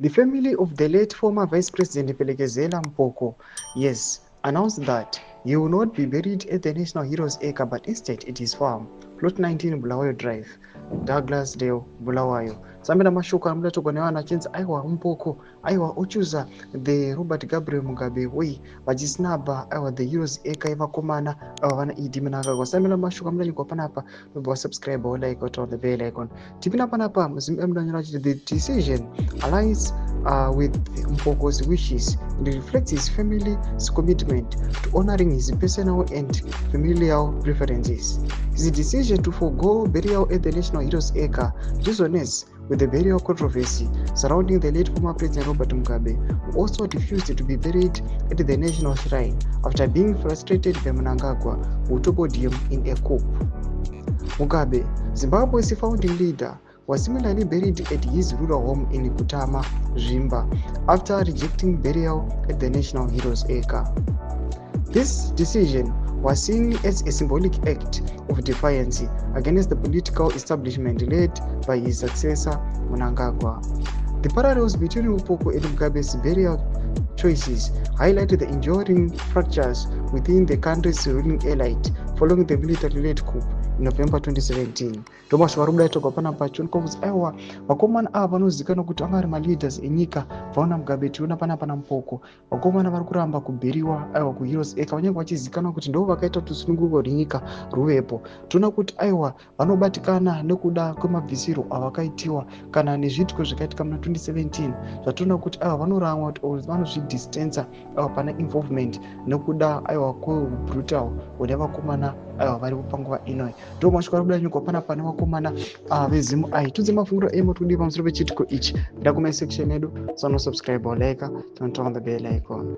The family of the late former Vice President Pelekezela Mpoko, yes, announced that he will not be buried at the National Heroes Acre, but instead at his farm, Plot 19 Bulawayo Drive, Douglasdale, Bulawayo. Samina mashuka amdatogwanewana achinzi aiwa Mpoko, aiwa ochuza the Robert Gabriel Mugabe way, vachisnaba aiwa the Heroes Acre yevakomana aiwa vana Idi Mnangagwa. Samina mashuka amdanyikwa panapa, nobva subscribe or like or turn the bell icon. Tipina panapa, mzimbe mdanyira the decision aligns with Mpoko's wishes and reflects his family's commitment to honoring his personal and familial preferences. His decision to forego burial at the National Heroes Acre resonates with the burial controversy surrounding the late former President Robert Mugabe, who also refused to be buried at the National Shrine after being frustrated by Mnangagwa, who toppled him in a coup. Mugabe, Zimbabwe's founding leader, was similarly buried at his rural home in Kutama, Zvimba, after rejecting burial at the National Heroes Acre. This decision was seen as a symbolic act of defiance against the political establishment led by his successor, Mnangagwa. The parallels between Mpoko and Mugabe's burial choices highlighted the enduring fractures within the country's ruling elite following the military-led coup in November 2017. Thomas Warubla toka panapa chonkovus aiwa vakomana ava vanozivikanwa kuti vanga vari maleaders enyika vaona Mugabe tiona panapa naMpoko. Vakomana vari kuramba kubhiriwa aiwa kuHeroes Acre vanyange vachizivikanwa kuti ndo vakaita kuti sununguko rwenyika ruvepo. Toona kuti aiwa vanobatikana nekuda kwemabvisiro avakaitiwa kana nezviitiko zvakaitika muna 2017 zvatoona kuti aiwa vanoramwa kuti vanozvidistansa aiwa pana involvement nekuda aiwa kwebrutal hune vakomana aiwa varipo panguva inoyi. Ndo masvika rubuda nyika panapa nevakomana vezimu ai tudze mafungiro emo todi pamusoro pechiitiko ichi. Nda kuma section yedu, so no subscribe or like, turn on the bell icon.